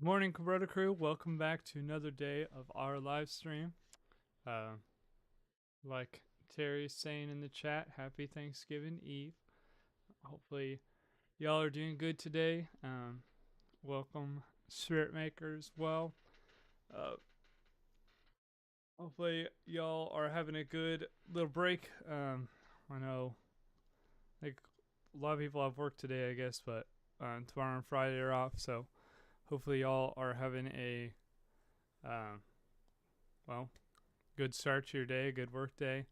Good morning, Kabroda crew. Welcome back to another day of our live stream. Uh, like Terry's saying in the chat, happy Thanksgiving Eve. Hopefully, y'all are doing good today. Welcome, Spirit Maker, as well. Uh, Hopefully, y'all are having a good little break. I know, like, a lot of people have work today, I guess, but tomorrow and Friday are off, so hopefully, y'all are having a uh, well, good start to your day, good work day.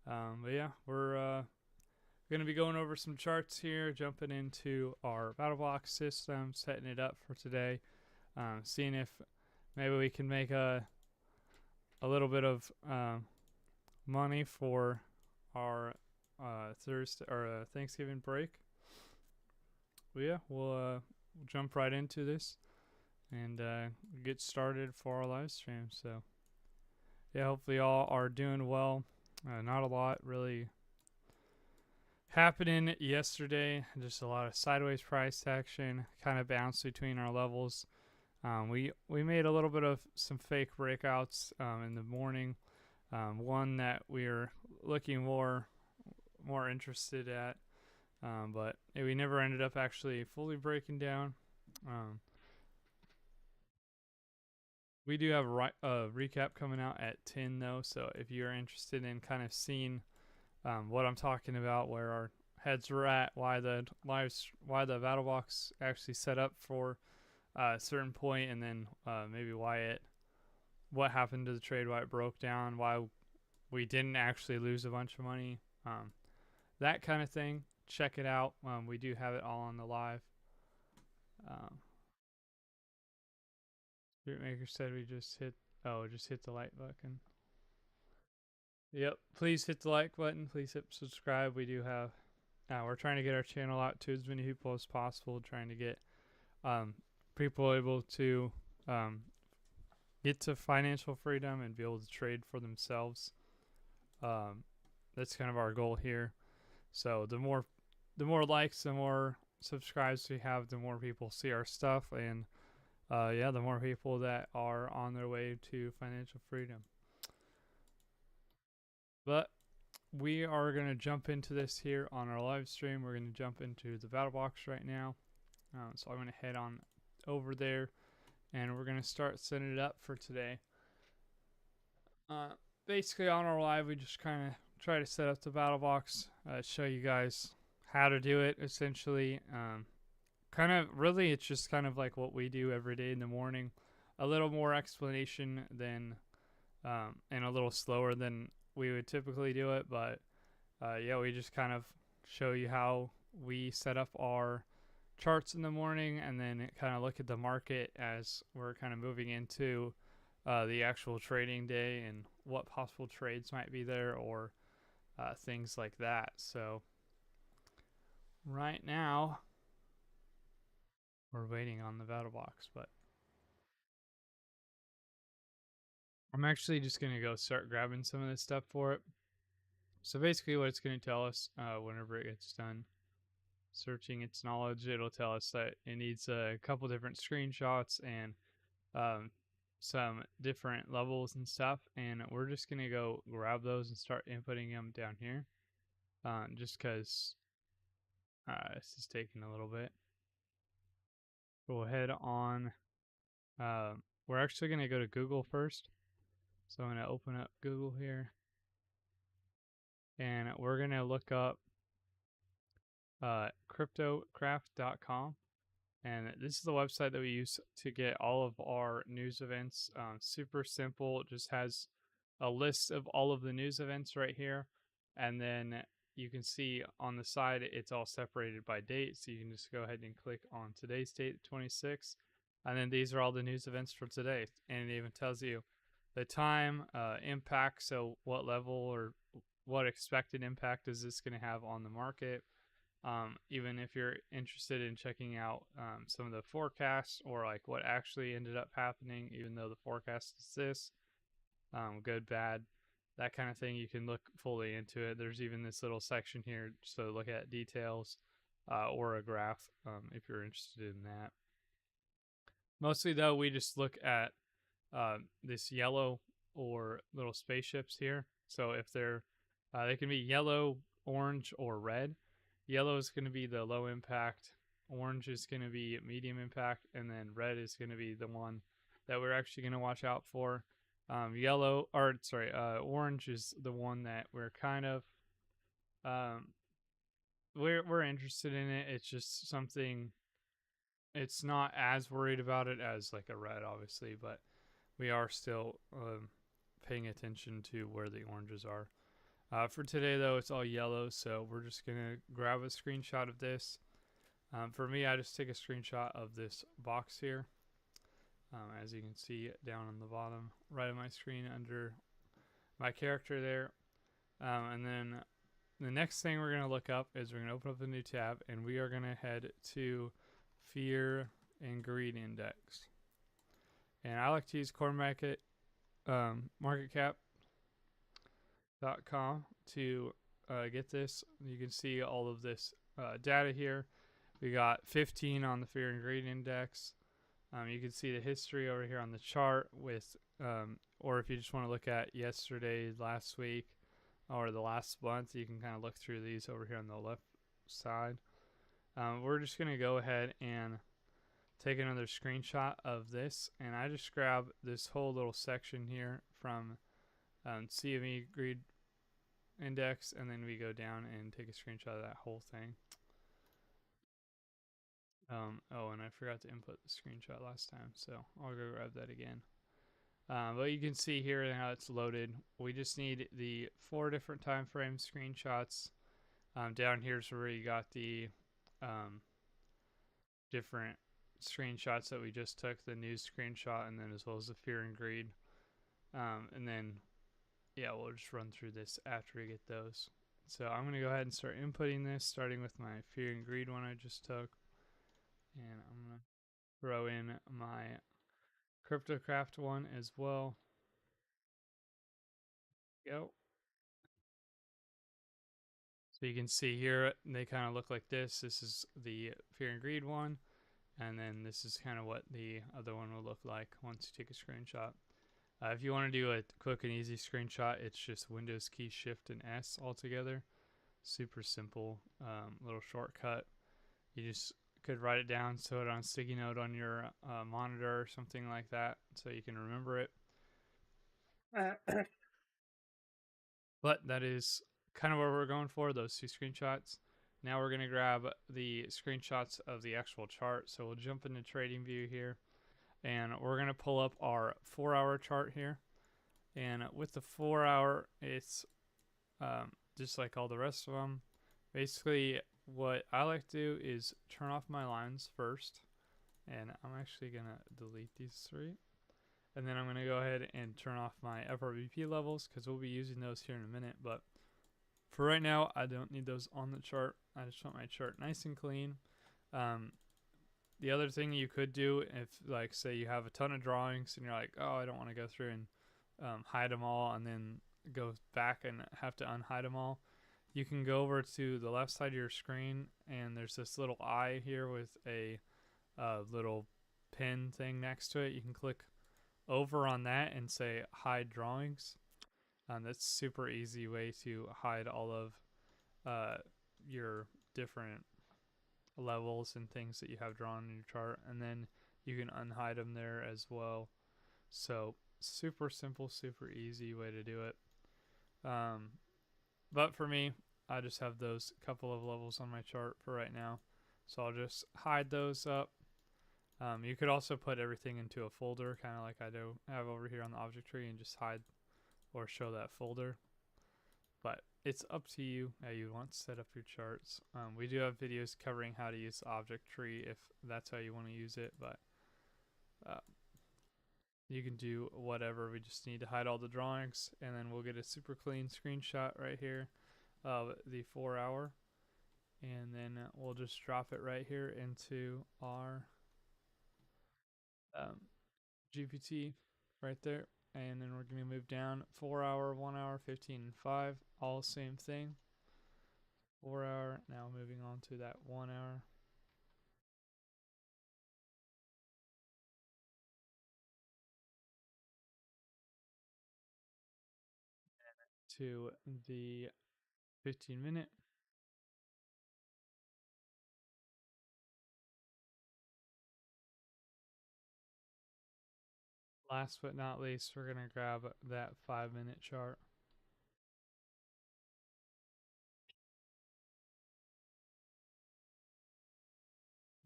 But yeah, we're going to be going over some charts here, jumping into our battle box system, setting it up for today, seeing if maybe we can make a little bit of money for our Thursday or Thanksgiving break. But yeah, we'll jump right into this and get started for our live stream. So yeah, hopefully y'all are doing well. Not a lot really happening yesterday. Just a lot of sideways price action, kind of bounced between our levels. We made a little bit of some fake breakouts in the morning. One that we're looking more interested at, but we never ended up actually fully breaking down. We do have a recap coming out at 10 though, so if you're interested in kind of seeing what I'm talking about, where our heads were at, why the battle box actually set up for a certain point, and then maybe what happened to the trade, why it broke down, why we didn't actually lose a bunch of money, that kind of thing. Check it out. We do have it all on the live. Spirit Maker said we just hit the like button. Yep, please hit the like button. Please hit subscribe. We do have we're trying to get our channel out to as many people as possible, trying to get people able to get to financial freedom and be able to trade for themselves. That's kind of our goal here. So the more likes, the more subscribes we have, the more people see our stuff, and the more people that are on their way to financial freedom. But we are going to jump into this here on our live stream. We're going to jump into the battle box right now. So I'm going to head on over there, and we're going to start setting it up for today. Basically, on our live, we just kind of try to set up the battle box, show you guys how to do it, essentially. Kind of, really, it's just kind of like what we do every day in the morning. A little more explanation than, and a little slower than we would typically do it, but we just kind of show you how we set up our charts in the morning, and then kind of look at the market as we're kind of moving into the actual trading day and what possible trades might be there, or things like that. So right now we're waiting on the battle box, but I'm actually just going to go start grabbing some of this stuff for it. So basically what it's going to tell us whenever it gets done searching its knowledge, it'll tell us that it needs a couple different screenshots and some different levels and stuff, and we're just going to go grab those and start inputting them down here, just because this is taking a little bit. We'll head on. We're actually going to go to Google first. So I'm going to open up Google here, and we're going to look up cryptocraft.com. And this is the website that we use to get all of our news events. Super simple. It just has a list of all of the news events right here. And then you can see on the side, it's all separated by date. So you can just go ahead and click on today's date, 26. And then these are all the news events for today. And it even tells you the time, impact. So what level or what expected impact is this going to have on the market? Even if you're interested in checking out some of the forecasts, or like what actually ended up happening, even though the forecast is this, good, bad, that kind of thing, you can look fully into it. There's even this little section here, so look at details or a graph if you're interested in that. Mostly though, we just look at this yellow or little spaceships here. So if they can be yellow, orange, or red. Yellow is going to be the low impact, orange is going to be medium impact, and then red is going to be the one that we're actually going to watch out for. Orange is the one that we're kind of um, we're interested in it. It's just something. It's not as worried about it as like a red, obviously, but we are still paying attention to where the oranges are. For today, though, it's all yellow, so we're just going to grab a screenshot of this. For me, I just take a screenshot of this box here. As you can see down on the bottom right of my screen under my character there. And then the next thing we're going to look up is we're going to open up a new tab, and we are going to head to Fear and Greed Index. And I like to use marketcap.com to get this. You can see all of this data here. We got 15 on the Fear and Greed Index. You can see the history over here on the chart with, or if you just want to look at yesterday, last week, or the last month, you can kind of look through these over here on the left side. We're just going to go ahead and take another screenshot of this, and I just grab this whole little section here from CME Greed Index, and then we go down and take a screenshot of that whole thing. And I forgot to input the screenshot last time, so I'll go grab that again. But you can see here how it's loaded. We just need the 4 different time frame screenshots. Down here's where you got the different screenshots that we just took, the news screenshot, and then as well as the fear and greed. And then, yeah, we'll just run through this after we get those. So I'm going to go ahead and start inputting this, starting with my fear and greed one I just took. And I'm going to throw in my CryptoCraft one as well. Go. So you can see here, they kind of look like this. This is the fear and greed one. And then this is kind of what the other one will look like once you take a screenshot. If you want to do a quick and easy screenshot, it's just Windows key Shift and S altogether. Super simple little shortcut. You just could write it down, sew it on a sticky note on your monitor or something like that so you can remember it. But that is kind of what we're going for, those 2 screenshots. Now we're going to grab the screenshots of the actual chart. So we'll jump into trading view here, and we're going to pull up our 4-hour chart here. And with the 4-hour, it's just like all the rest of them. Basically, what I like to do is turn off my lines first. And I'm actually going to delete these 3. And then I'm going to go ahead and turn off my FRBP levels because we'll be using those here in a minute. But for right now, I don't need those on the chart. I just want my chart nice and clean. The other thing you could do, if like say you have a ton of drawings and you're like, oh, I don't want to go through and hide them all and then go back and have to unhide them all, you can go over to the left side of your screen, and there's this little eye here with a little pin thing next to it. You can click over on that and say hide drawings. That's a super easy way to hide all of your different levels and things that you have drawn in your chart, and then you can unhide them there as well. So super simple, super easy way to do it. But for me, I just have those couple of levels on my chart for right now, so I'll just hide those up. You could also put everything into a folder, kind of like I do have over here on the object tree, and just hide or show that folder. But it's up to you how you want to set up your charts. We do have videos covering how to use the object tree if that's how you want to use it, but you can do whatever. We just need to hide all the drawings, and then we'll get a super clean screenshot right here of the 4-hour, and then we'll just drop it right here into our GPT right there. And then we're going to move down 4-hour, 1 hour, 15, and 5, all same thing. 4-hour, now moving on to that 1 hour. to the 15-minute. Last but not least, we're going to grab that 5-minute chart.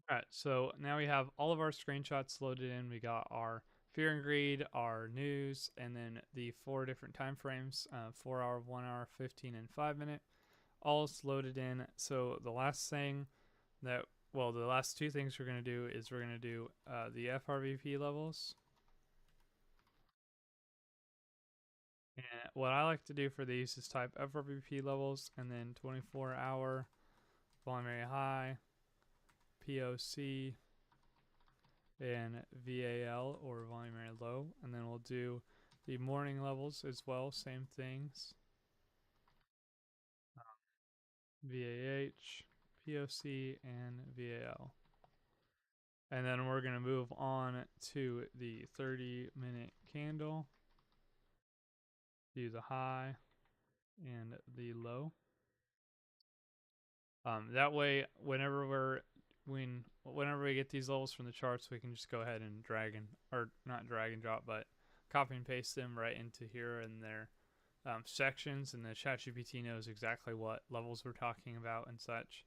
All right, so now we have all of our screenshots loaded in. We got our fear and greed, our news, and then the 4 different time frames, 4 hour, 1 hour, 15, and 5-minute, all loaded in. So the last thing that, well, the last 2 things we're going to do is we're going to do the FRVP levels. And what I like to do for these is type FRVP levels and then 24-hour volume area high, POC, and VAL or volume area low, and then we'll do the morning levels as well, same things. VAH, POC, and VAL. And then we're going to move on to the 30-minute candle, do the high and the low. That way, whenever we get these levels from the charts, we can just go ahead and drag and, or not drag and drop, but copy and paste them right into here in their sections, and the ChatGPT knows exactly what levels we're talking about and such.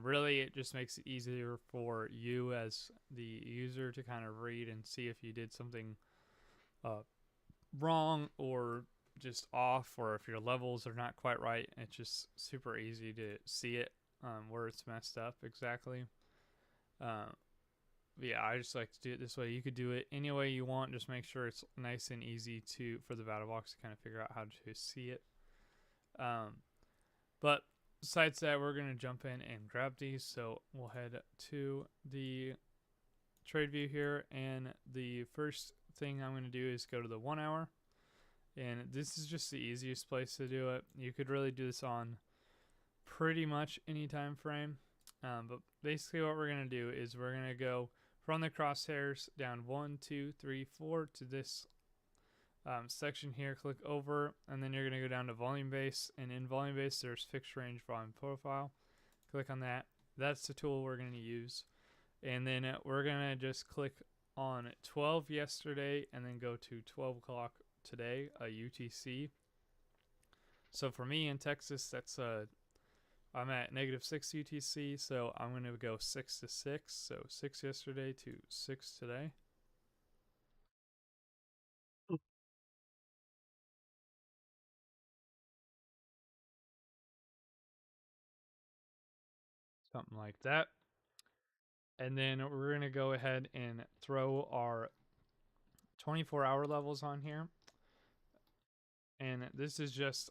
Really, it just makes it easier for you as the user to kind of read and see if you did something wrong or just off, or if your levels are not quite right. It's just super easy to see it where it's messed up exactly. Yeah, I just like to do it this way. You could do it any way you want. Just make sure it's nice and easy for the battle box to kind of figure out how to see it. But besides that, we're going to jump in and grab these. So we'll head to the trade view here. And the first thing I'm going to do is go to the 1 hour. And this is just the easiest place to do it. You could really do this on pretty much any time frame. But basically what we're going to do is we're going to go from the crosshairs down 1, 2, 3, 4 to this section here. Click over, and then you're going to go down to volume base. And in volume base, there's fixed range volume profile. Click on that. That's the tool we're going to use. And then we're going to just click on 12 yesterday and then go to 12 o'clock today, UTC. So for me in Texas, that's I'm at -6 UTC, so I'm going to go 6 to 6. So 6 yesterday to 6 today. Something like that. And then we're going to go ahead and throw our 24-hour levels on here. And this is just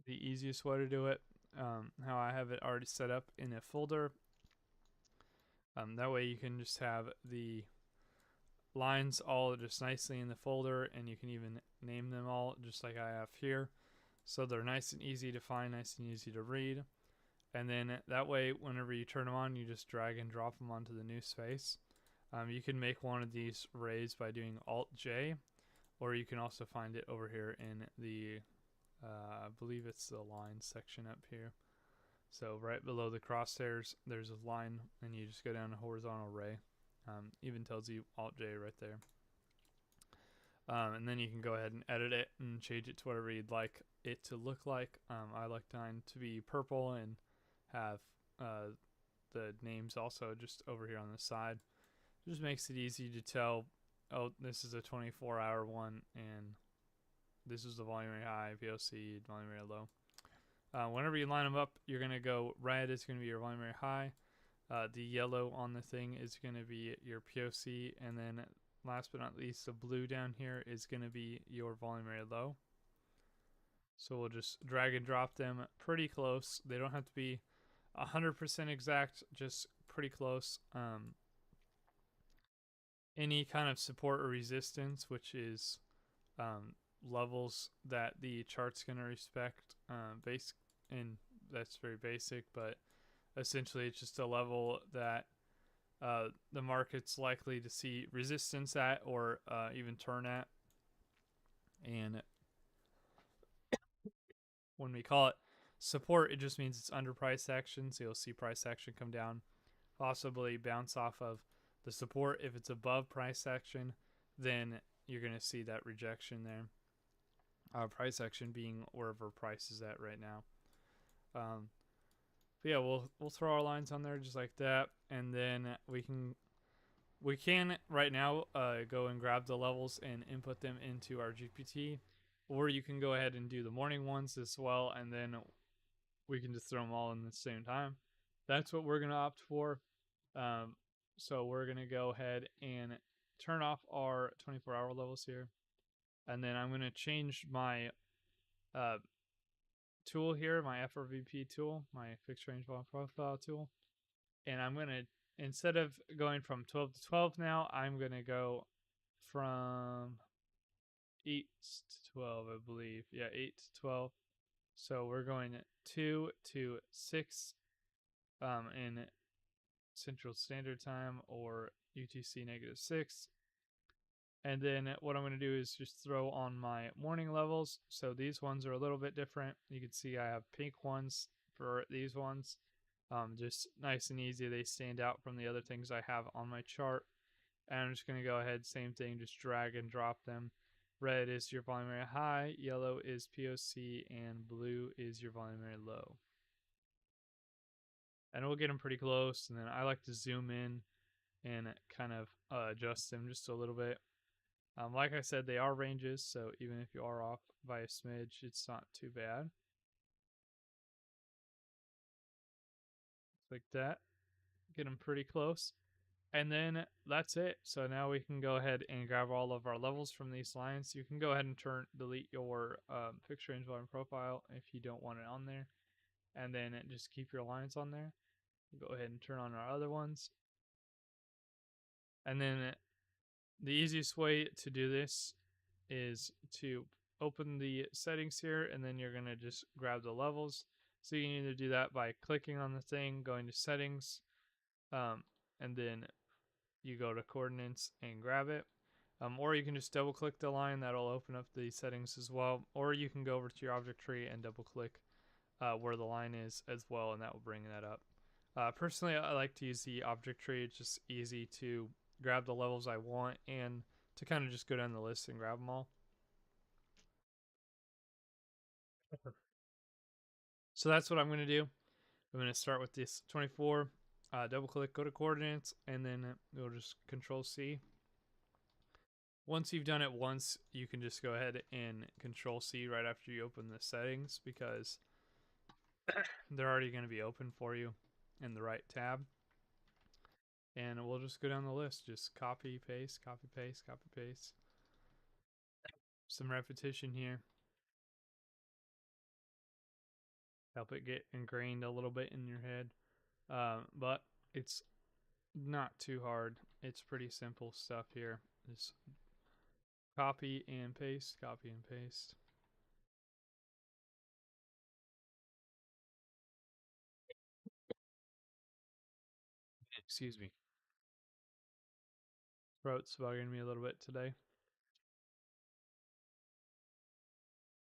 the easiest way to do it. How I have it already set up in a folder. That way you can just have the lines all just nicely in the folder, and you can even name them all just like I have here. So they're nice and easy to find, nice and easy to read. And then that way, whenever you turn them on, you just drag and drop them onto the new space. You can make one of these rays by doing Alt-J, or you can also find it over here in the, I believe it's the line section up here. So right below the crosshairs, there's a line, and you just go down a horizontal ray. Even tells you Alt-J right there. And then you can go ahead and edit it and change it to whatever you'd like it to look like. I like mine to be purple and have the names also just over here on the side. It just makes it easy to tell, oh, this is a 24-hour one, and this is the volume area high, POC, volume area low. Whenever you line them up, you're going to go red is going to be your volume area high. The yellow on the thing is going to be your POC, and then last but not least, the blue down here is going to be your volume area low. So we'll just drag and drop them pretty close. They don't have to be 100% exact, just pretty close. Any kind of support or resistance, which is levels that the chart's going to respect, and that's very basic, but essentially it's just a level that the market's likely to see resistance at, or even turn at. And when we call it support, it just means it's under price action. So you'll see price action come down, possibly bounce off of the support. If it's above price action, then you're going to see that rejection there. Price action being wherever price is at right now. But yeah, we'll throw our lines on there just like that, and then we can right now go and grab the levels and input them into our GPT, or you can go ahead and do the morning ones as well, and then we can just throw them all in the same time. That's what we're going to opt for. So we're going to go ahead and turn off our 24-hour levels here, and then I'm going to change my tool here, my FRVP tool, my fixed range volume profile tool, and I'm going to, instead of going from 12 to 12 now, I'm going to go from 8 to 12, I believe. Yeah, 8 to 12. So we're going 2 to 6 in Central Standard Time, or UTC -6. And then what I'm going to do is just throw on my morning levels. So these ones are a little bit different. You can see I have pink ones for these ones. Just nice and easy. They stand out from the other things I have on my chart. And I'm just going to go ahead, same thing, just drag and drop them. Red is your volume area high, yellow is POC, and blue is your volume area low. And we'll get them pretty close, and then I like to zoom in and kind of adjust them just a little bit. Like I said, they are ranges, so even if you are off by a smidge, it's not too bad. Like that. Get them pretty close. And then that's it. So now we can go ahead and grab all of our levels from these lines. You can go ahead and delete your fixed range volume profile if you don't want it on there. And then just keep your lines on there. Go ahead and turn on our other ones. And then the easiest way to do this is to open the settings here, and then you're going to just grab the levels. So you can either do that by clicking on the thing, going to settings, and then you go to coordinates and grab it. Or you can just double click the line, that'll open up the settings as well. Or you can go over to your object tree and double click where the line is as well, and that will bring that up. Personally, I like to use the object tree. It's just easy to grab the levels I want and to kind of just go down the list and grab them all. So that's what I'm going to do. I'm going to start with this 24, double click, go to coordinates, and then we'll just control C. Once you've done it once, you can just go ahead and control C right after you open the settings, because they're already going to be open for you in the right tab. And we'll just go down the list, just copy, paste, copy, paste, copy, paste. Some repetition here. Help it get ingrained a little bit in your head. But it's not too hard. It's pretty simple stuff here. Just copy and paste, copy and paste. Excuse me. Throat's bugging me a little bit today.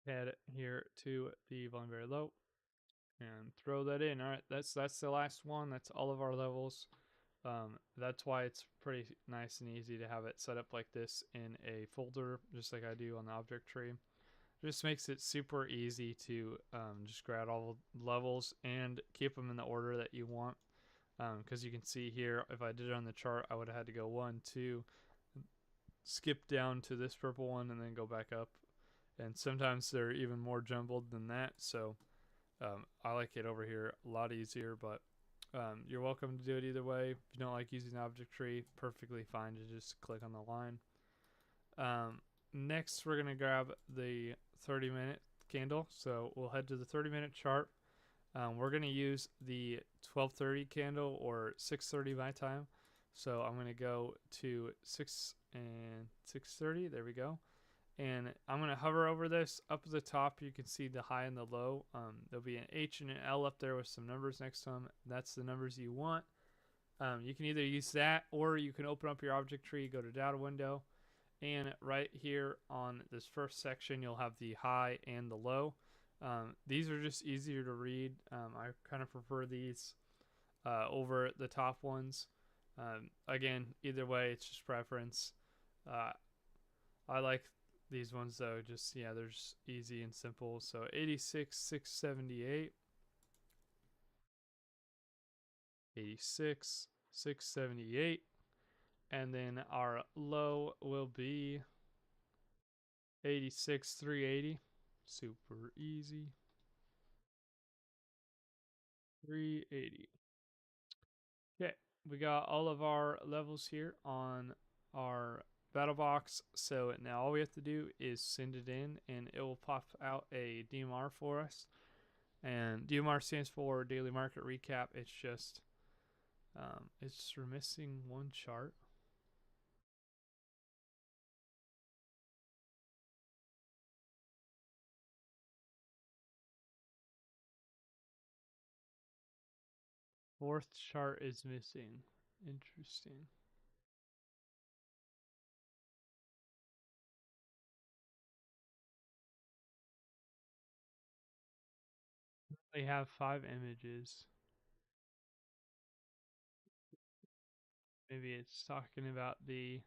Add it here to the volume very low and throw that in. All right, that's the last one. That's all of our levels. That's why it's pretty nice and easy to have it set up like this in a folder, just like I do on the object tree. Just makes it super easy to just grab all the levels and keep them in the order that you want. Because you can see here, if I did it on the chart, I would have had to go 1, 2, skip down to this purple one, and then go back up. And sometimes they're even more jumbled than that. So I like it over here a lot easier, but you're welcome to do it either way. If you don't like using the object tree, perfectly fine to just click on the line. Next, we're going to grab the 30-minute candle. So we'll head to the 30-minute chart. We're going to use the 12:30 candle, or 6:30 my time. So I'm going to go to 6 and 6:30. There we go. And I'm going to hover over this. Up at the top, you can see the high and the low. There'll be an H and an L up there with some numbers next to them. That's the numbers you want. You can either use that, or you can open up your object tree, go to data window, and right here on this first section, you'll have the high and the low. These are just easier to read. I kind of prefer these over the top ones. Again, either way, it's just preference. Uh, I like these ones though. Just yeah, they're just easy and simple. So 86, 678, 86, 678, and then our low will be 86, 380. Super easy. 380. Okay, we got all of our levels here on our battle box. So now all we have to do is send it in, and it will pop out a DMR for us. And DMR stands for Daily Market Recap. It's we're missing one chart. Fourth chart is missing. Interesting. They have 5 images. Maybe it's talking about the.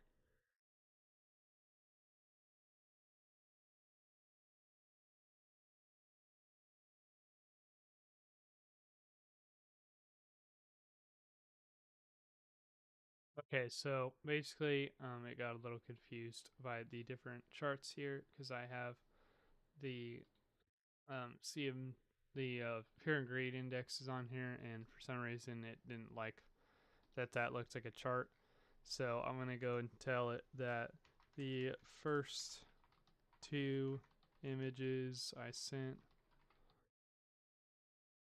Okay, so basically, it got a little confused by the different charts here because I have the CM the fear and greed index is on here, and for some reason it didn't like that looked like a chart. So I'm gonna go and tell it that the first 2 images I sent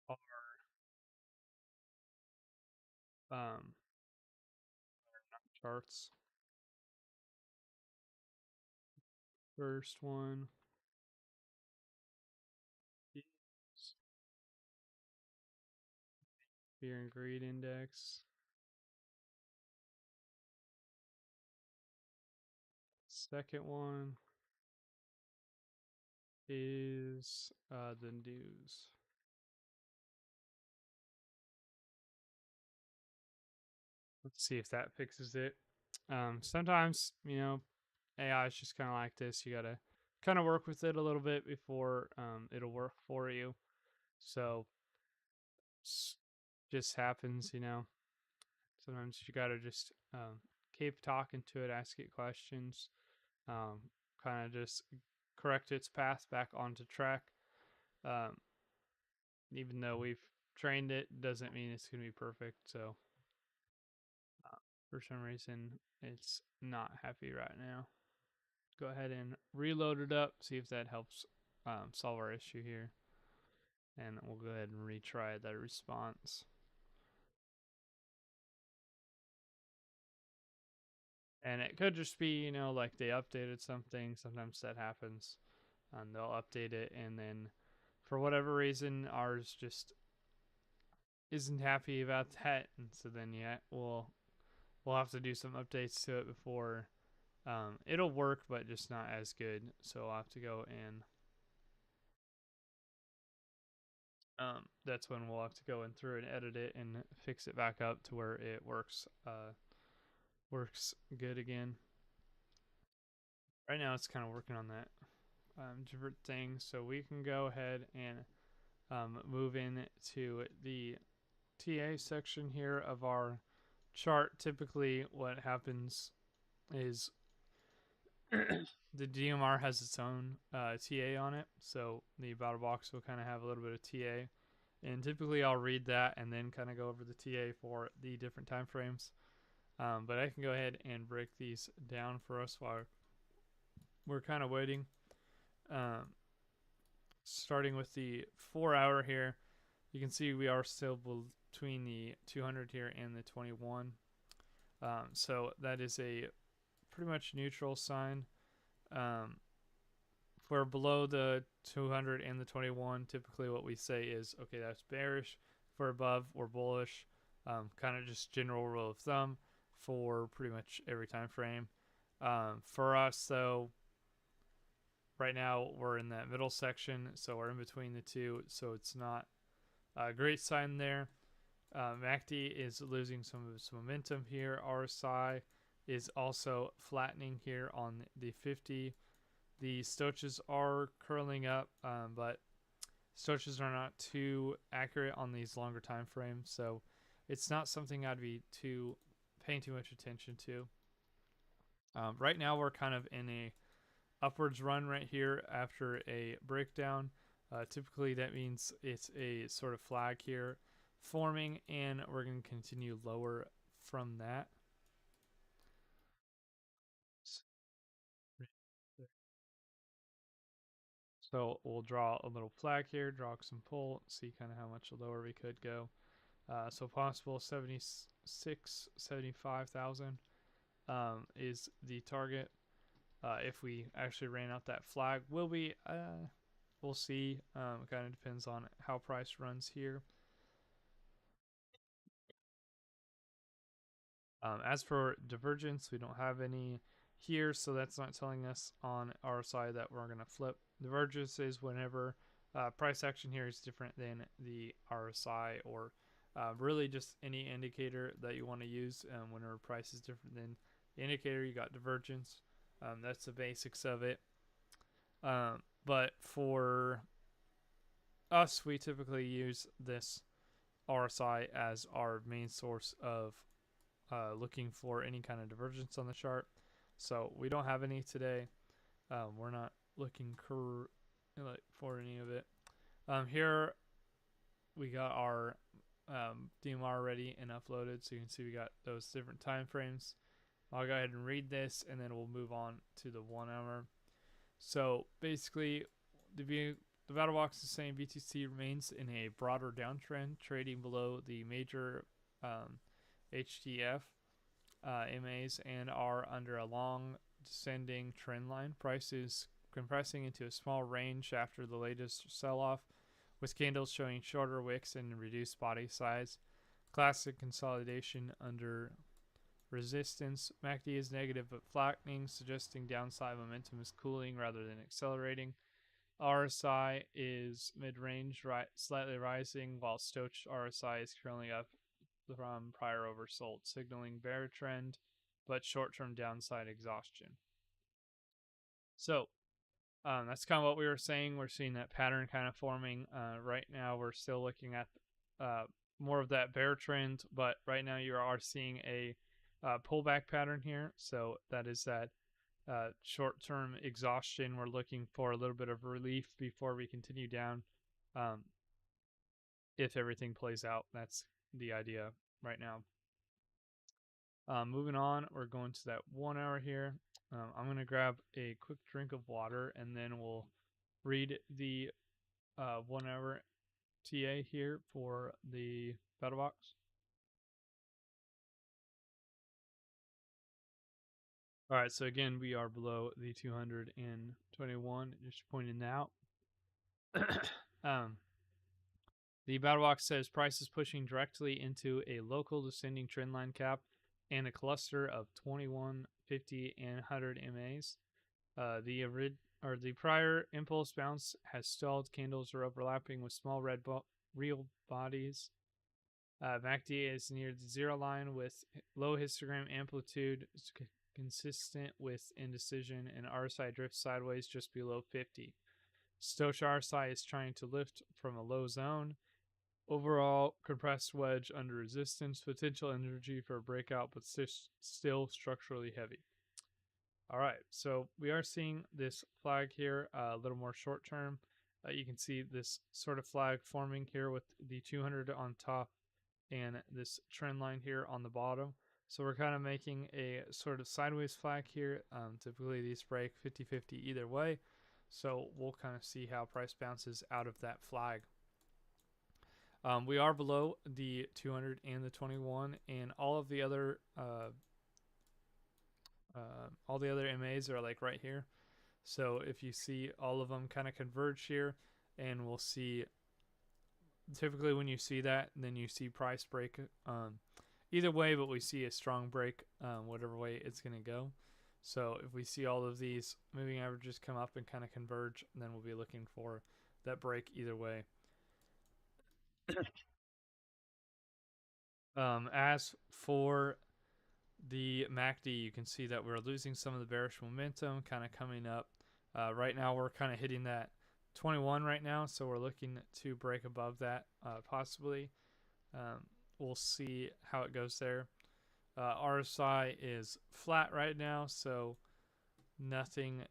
are um, charts. First one is fear and greed index. Second one is the news. Let's see if that fixes it. Sometimes, AI is just kind of like this. You gotta kind of work with it a little bit before it'll work for you. So just happens. Sometimes you gotta just keep talking to it, ask it questions, um, kind of just correct its path back onto track. Um, Even though we've trained it, doesn't mean it's gonna be perfect. So for some reason, it's not happy right now. Go ahead and reload it up, see if that helps solve our issue here. And we'll go ahead and retry that response. And it could just be, like they updated something. Sometimes that happens. And they'll update it, and then for whatever reason, ours just isn't happy about that. And so then, yeah, we'll have to do some updates to it before it'll work, but just not as good. So I'll have to go and that's when we'll have to go in through and edit it and fix it back up to where it works good again. Right now, it's kind of working on that different thing, so we can go ahead and move in to the TA section here of our chart. Typically, what happens is the DMR has its own TA on it, so the battle box will kind of have a little bit of TA. And typically, I'll read that and then kind of go over the TA for the different time frames. But I can go ahead and break these down for us while we're kind of waiting. Starting with the 4 hour here, you can see we are still between the 200 here and the 21. So that is a pretty much neutral sign. If we're below the 200 and the 21, typically what we say is, okay, that's bearish. If we're above, we're bullish. Kind of just general rule of thumb for pretty much every time frame. For us, though, right now we're in that middle section, so we're in between the two, so it's not a great sign there. MACD is losing some of its momentum here. RSI is also flattening here on the 50. The stochastics are curling up, but stochastics are not too accurate on these longer time frames, so it's not something I'd be paying too much attention to. Right now we're kind of in a upwards run right here after a breakdown. Typically that means it's a sort of flag here forming, and we're going to continue lower from that. So we'll draw a little flag here, draw some pull, see kind of how much lower we could go. So possible 76, 75,000 is the target. If we actually ran out that flag, will we? We'll see. It kind of depends on how price runs here. As for divergence, we don't have any here, so that's not telling us on our side that we're going to flip. Divergence is whenever price action here is different than the RSI, or really just any indicator that you want to use. Whenever price is different than the indicator, you got divergence. That's the basics of it. But for us, we typically use this RSI as our main source of looking for any kind of divergence on the chart. So we don't have any today. We're not looking for any of it. Here we got our DMR ready and uploaded, so you can see we got those different time frames. I'll go ahead and read this, and then we'll move on to the 1 hour. So basically, the battle box is saying BTC remains in a broader downtrend, trading below the major HDF MAs and are under a long descending trend line. Price is compressing into a small range after the latest sell-off, with candles showing shorter wicks and reduced body size. Classic consolidation under resistance. MACD is negative but flattening, suggesting downside momentum is cooling rather than accelerating. RSI is mid-range, slightly rising, while Stoch RSI is currently up from prior oversold, signaling bear trend but short-term downside exhaustion. So that's kind of what we were saying. We're seeing that pattern kind of forming. Right now we're still looking at more of that bear trend, but right now you are seeing a pullback pattern here. So that is that short-term exhaustion. We're looking for a little bit of relief before we continue down. If everything plays out, that's the idea right now. Moving on, we're going to that 1 hour here. I'm going to grab a quick drink of water, and then we'll read the 1 hour TA here for the battle box. All right, so again, we are below the 221, just pointing out. The battle box says price is pushing directly into a local descending trendline cap and a cluster of 21, 50, and 100 MAs. The prior impulse bounce has stalled. Candles are overlapping with small red real bodies. MACD is near the zero line with low histogram amplitude consistent with indecision, and RSI drifts sideways just below 50. Stoch RSI is trying to lift from a low zone. Overall, compressed wedge under resistance, potential energy for a breakout, but still structurally heavy. All right, so we are seeing this flag here a little more short term. You can see this sort of flag forming here with the 200 on top and this trend line here on the bottom. So we're kind of making a sort of sideways flag here. Typically these break 50-50 either way. So we'll kind of see how price bounces out of that flag. We are below the 200 and the 21, and all the other MAs are like right here. So if you see all of them kind of converge here, and we'll see typically when you see that, then you see price break either way, but we see a strong break whatever way it's going to go. So if we see all of these moving averages come up and kind of converge, then we'll be looking for that break either way. As for the MACD, you can see that we're losing some of the bearish momentum kind of coming up. Right now we're kind of hitting that 21 right now, so we're looking to break above that possibly. We'll see how it goes there. RSI is flat right now, so nothing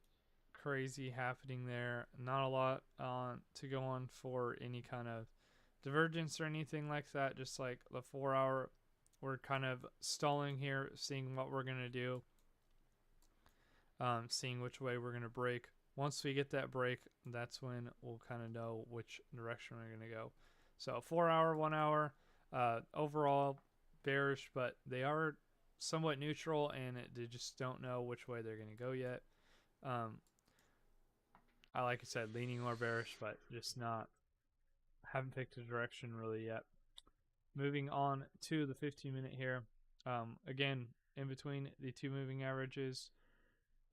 crazy happening there. Not a lot to go on for any kind of divergence or anything like that. Just like the 4 hour, we're kind of stalling here, seeing what we're going to do, seeing which way we're going to break. Once we get that break, that's when we'll kind of know which direction we're going to go. So 4 hour, 1 hour, overall bearish, but they are somewhat neutral, and they just don't know which way they're going to go yet. Like I said, leaning more bearish, but just haven't picked a direction really yet. Moving on to the 15-minute here. Again, in between the two moving averages,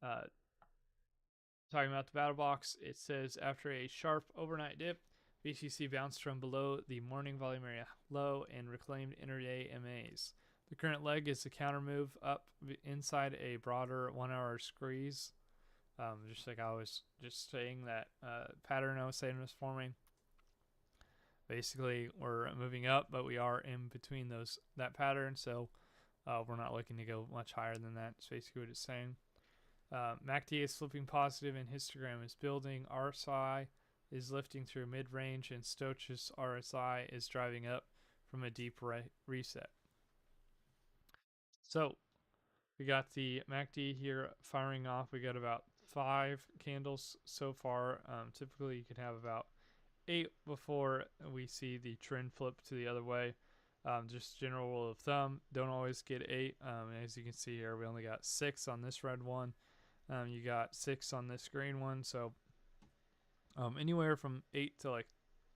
talking about the battle box, it says after a sharp overnight dip, BTC bounced from below the morning volume area low and reclaimed intraday MAs. The current leg is a counter move up inside a broader 1 hour squeeze. Just like I was just saying, that pattern I was saying was forming. Basically, we're moving up, but we are in between that pattern, so we're not looking to go much higher than that. That's basically what it's saying. MACD is flipping positive and histogram is building. RSI is lifting through mid-range, and Stochastic RSI is driving up from a deep reset. So we got the MACD here firing off. We got about 5 candles so far. Typically, you can have about 8 before we see the trend flip to the other way. Just general rule of thumb, don't always get 8. As you can see here, we only got 6 on this red one. You got 6 on this green one. So anywhere from 8 to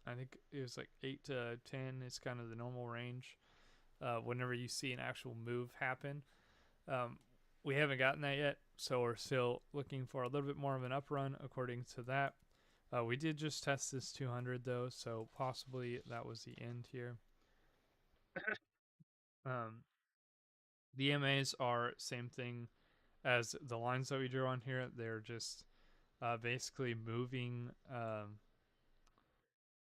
I think it was 8 to 10 is kind of the normal range. Whenever you see an actual move happen. We haven't gotten that yet, so we're still looking for a little bit more of an up run according to that. We did just test this 200 though, so possibly that was the end here. The MAs are same thing as the lines that we drew on here. They're just basically moving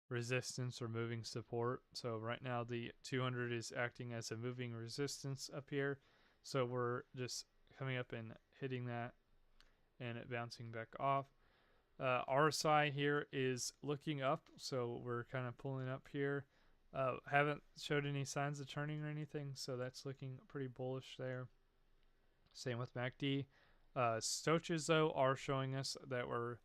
resistance or moving support. So right now the 200 is acting as a moving resistance up here. So we're just coming up and hitting that and it bouncing back off. RSI here is looking up, so we're kind of pulling up here. Haven't showed any signs of turning or anything, so that's looking pretty bullish there. Same with MACD. Stochastics though are showing us that we're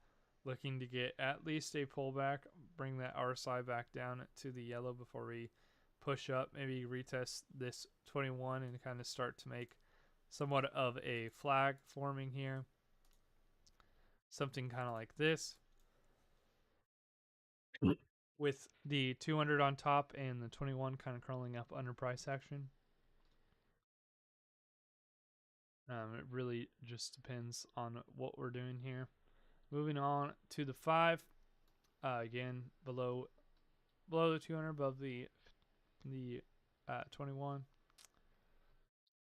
looking to get at least a pullback, bring that RSI back down to the yellow before we push up, maybe retest this 21 and kind of start to make somewhat of a flag forming here. Something kind of like this with the 200 on top and the 21 kind of curling up under price action. It really just depends on what we're doing here. Moving on to the 5. Again, below the 200, above the 21.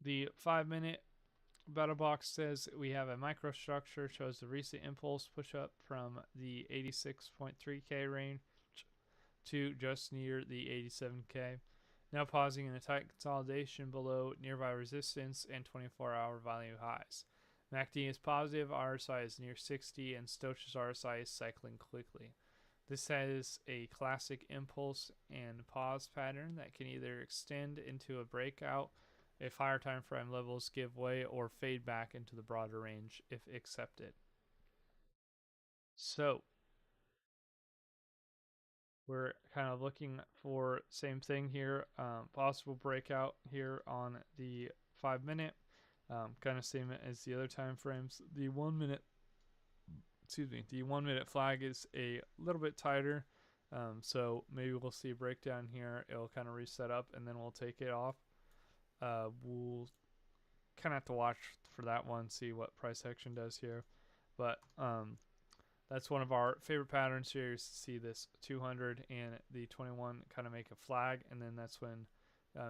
The 5-minute battle box says we have a microstructure, shows the recent impulse push up from the 86.3K range to just near the 87K. Now pausing in a tight consolidation below nearby resistance and 24-hour value highs. MACD is positive, RSI is near 60, and Stochastics RSI is cycling quickly. This has a classic impulse and pause pattern that can either extend into a breakout if higher time frame levels give way, or fade back into the broader range if accepted. So we're kind of looking for same thing here, possible breakout here on the 5-minute, kind of same as the other time frames. The 1 minute, the 1 minute flag is a little bit tighter, so maybe we'll see a breakdown here. It'll kind of reset up and then we'll take it off. We'll kind of have to watch for that one, see what price action does here. But that's one of our favorite patterns here. Is to see this 200 and the 21 kind of make a flag, and then that's when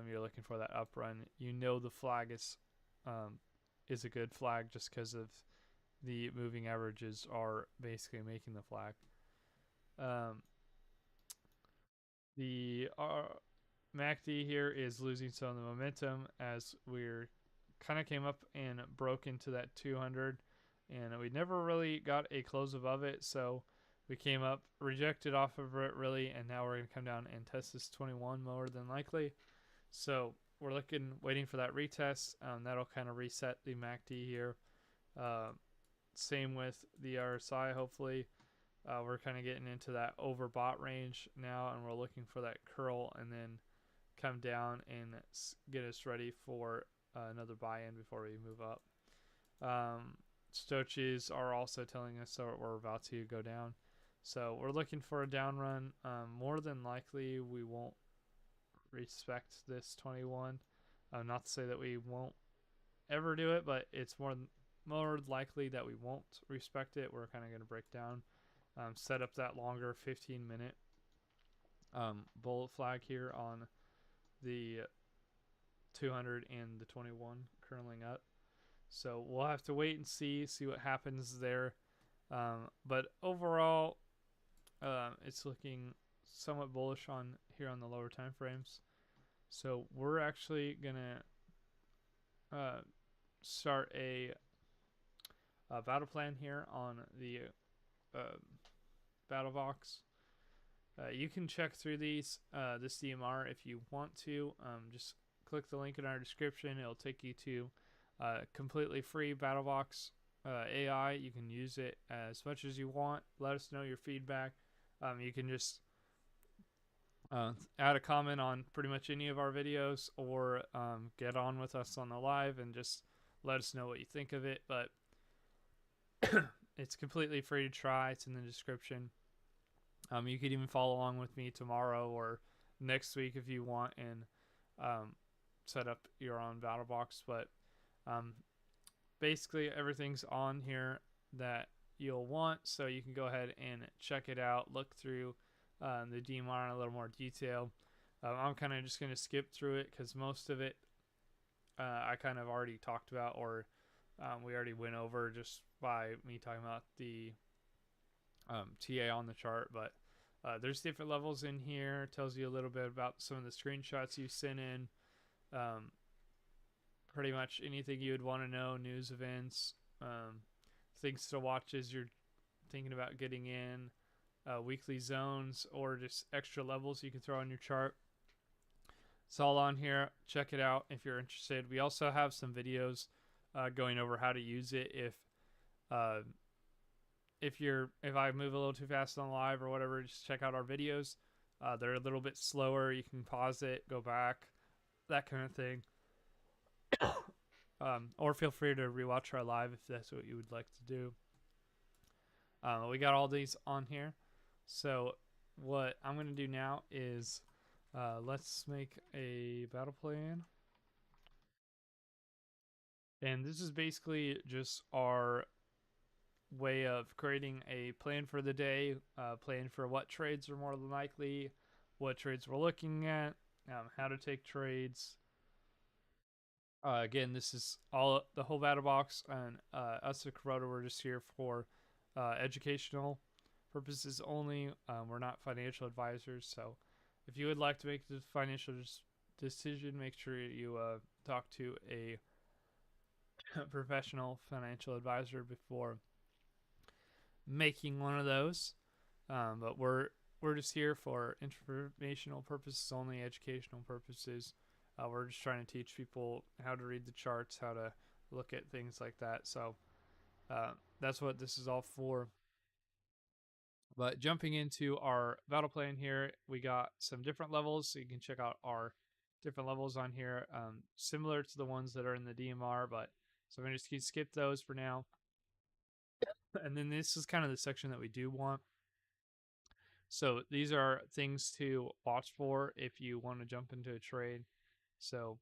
you're looking for that up run. You know the flag is a good flag just because of the moving averages are basically making the flag. The MACD here is losing some of the momentum as we're kind of came up and broke into that 200, and we never really got a close above it, so we came up, rejected off of it really, and now we're going to come down and test this 21 more than likely. So we're waiting for that retest. That'll kind of reset the MACD here. Same with the RSI, hopefully. We're kind of getting into that overbought range now, and we're looking for that curl and then come down and get us ready for another buy-in before we move up. Stoches are also telling us that we're about to go down. So we're looking for a down run. More than likely, we won't respect this 21. Not to say that we won't ever do it, but it's more likely that we won't respect it. We're kind of going to break down, set up that longer 15-minute bullet flag here on the 200 and the 21 curling up. So we'll have to wait and see what happens there. But overall, it's looking somewhat bullish on here on the lower time frames. So we're actually gonna start a battle plan here on the battle box. You can check through this DMR if you want to. Just click the link in our description. It'll take you to completely free BattleBox AI. You can use it as much as you want. Let us know your feedback. You can just add a comment on pretty much any of our videos, or get on with us on the live and just let us know what you think of it. But it's completely free to try. It's in the description. You could even follow along with me tomorrow or next week if you want, and set up your own BattleBox. But basically everything's on here that you'll want, so you can go ahead and check it out, look through the DMR in a little more detail. I'm kind of just going to skip through it because most of it I kind of already talked about, or we already went over just by me talking about the TA on the chart. But there's different levels in here. It tells you a little bit about some of the screenshots you sent in. Pretty much anything you would want to know, news, events, things to watch as you're thinking about getting in, weekly zones, or just extra levels you can throw on your chart. It's all on here. Check it out if you're interested. We also have some videos going over how to use it if I move a little too fast on live or whatever. Just check out our videos. They're a little bit slower. You can pause it, go back, that kind of thing. Or feel free to rewatch our live if that's what you would like to do. We got all these on here. So what I'm going to do now is let's make a battle plan. And this is basically just our way of creating a plan for the day, plan for what trades are more than likely, what trades we're looking at, how to take trades. Again, this is all the whole battle box, and us at Kabroda, we're just here for educational purposes only. We're not financial advisors, so if you would like to make the financial decision, make sure you talk to a professional financial advisor before making one of those. But we're just here for informational purposes only, educational purposes. We're just trying to teach people how to read the charts, how to look at things like that. So that's what this is all for. But jumping into our battle plan here, we got some different levels, so you can check out our different levels on here, similar to the ones that are in the DMR. But so I'm going to just skip those for now. And then this is kind of the section that we do want. So these are things to watch for if you want to jump into a trade. So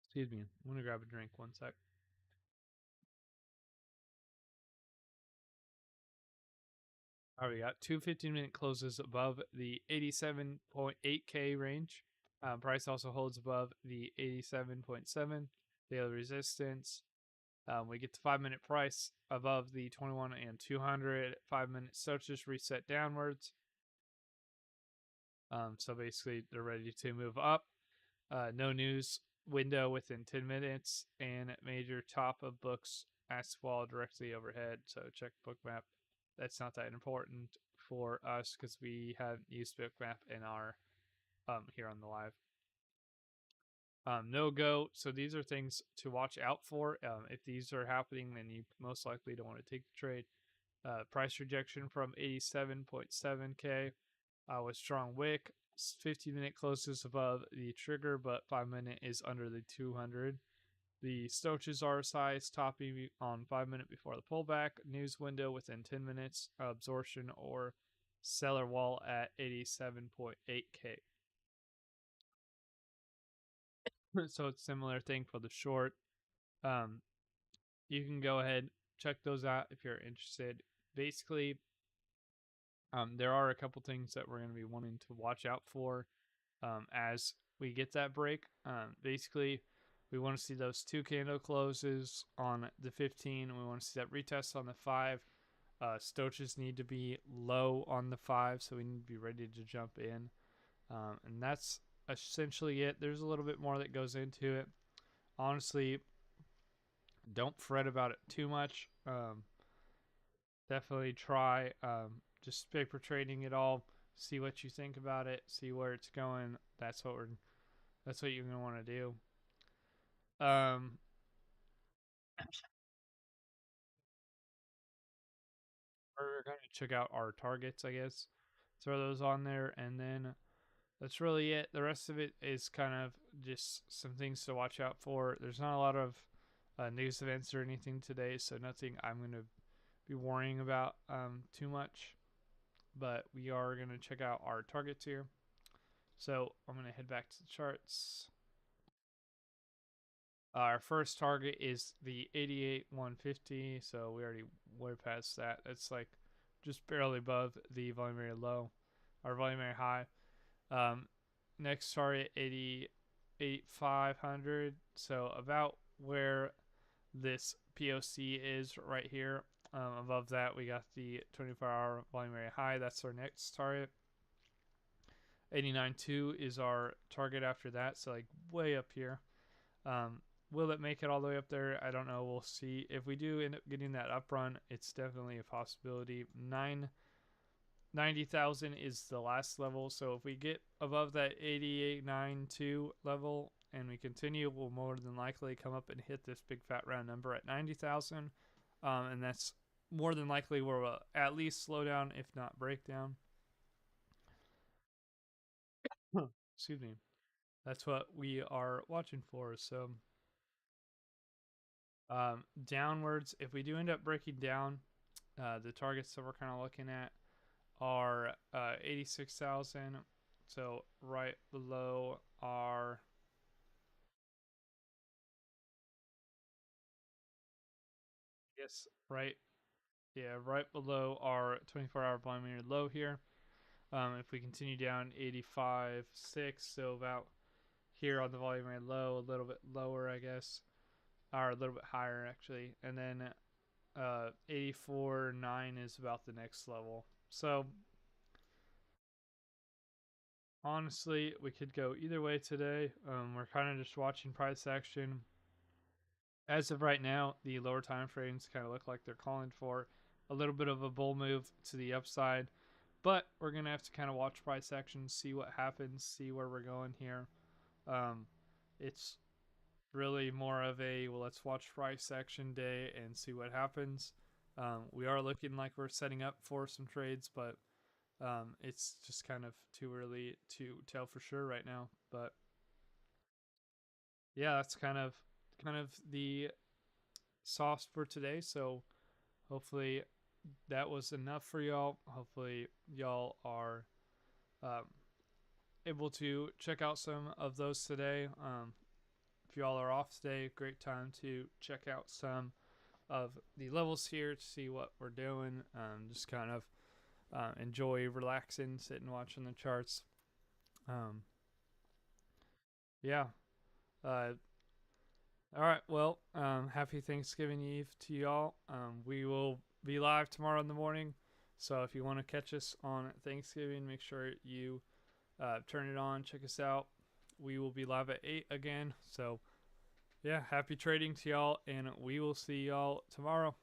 Excuse me. I'm gonna grab a drink. One sec. All right, we got two 15-minute closes above the 87.8K range. Price also holds above the 87.7 daily resistance. We get the 5-minute price above the 21 and 200. 5-minute stochastics reset downwards. So basically, they're ready to move up. No news window within 10 minutes, and major top of books asks wall directly overhead. So check bookmap. That's not that important for us because we haven't used bookmap in our here on the live. No go. So these are things to watch out for. If these are happening, then you most likely don't want to take the trade. Price rejection from 87.7K with strong wick. 15-minute closes above the trigger, but 5-minute is under the 200. The Stoch's RSI is topping on 5-minute before the pullback. News window within 10 minutes. Absorption or seller wall at 87.8K. So it's a similar thing for the short. You can go ahead, check those out if you're interested. Basically, there are a couple things that we're going to be wanting to watch out for as we get that break. Basically, we want to see those 2 candle closes on the 15. We want to see that retest on the 5. Stoches need to be low on the 5, so we need to be ready to jump in. And that's essentially it. There's a little bit more that goes into it. Honestly, don't fret about it too much. Definitely try just paper trading it all. See what you think about it. See where it's going. That's what you're gonna want to do. We're gonna check out our targets, I guess. Throw those on there, and then that's really it. The rest of it is kind of just some things to watch out for. There's not a lot of news events or anything today, so nothing I'm gonna be worrying about too much. But we are gonna check out our targets here. So I'm gonna head back to the charts. Our first target is the 88,150, so we already way past that. It's like just barely above the volume area low, our volume area high. Next target 88,500, so about where this POC is right here. Above that, we got the 24-hour volume area high. That's our next target. 89.2 is our target after that, so like way up here. Will it make it all the way up there? I don't know. We'll see. If we do end up getting that up run, it's definitely a possibility. 90,000 is the last level. So if we get above that 88.92 level and we continue, we'll more than likely come up and hit this big fat round number at 90,000. And that's more than likely where we'll at least slow down, if not break down. Excuse me. That's what we are watching for. So downwards, if we do end up breaking down, the targets that we're kind of looking at are 86,000. So right below our right below our 24-hour volume low here. If we continue down 85.6, so about here on the volume low, a little bit lower, I guess, or a little bit higher actually, and then 84.9 is about the next level. So honestly, we could go either way today. We're kind of just watching price action. As of right now, the lower time frames kind of look like they're calling for a little bit of a bull move to the upside, but we're gonna have to kind of watch price action, see what happens, see where we're going here. It's really more of a let's watch price action day and see what happens. We are looking like we're setting up for some trades, but it's just kind of too early to tell for sure right now. But yeah, that's kind of the sauce for today. So hopefully that was enough for y'all. Hopefully y'all are able to check out some of those today. if y'all are off today, great time to check out some of the levels here to see what we're doing. Just kind of enjoy relaxing, sitting, watching the charts. Yeah. All right. Well, happy Thanksgiving Eve to y'all. We will be live tomorrow in the morning. So if you want to catch us on Thanksgiving, make sure you turn it on. Check us out. We will be live at 8 again. So, yeah, happy trading to y'all, and we will see y'all tomorrow.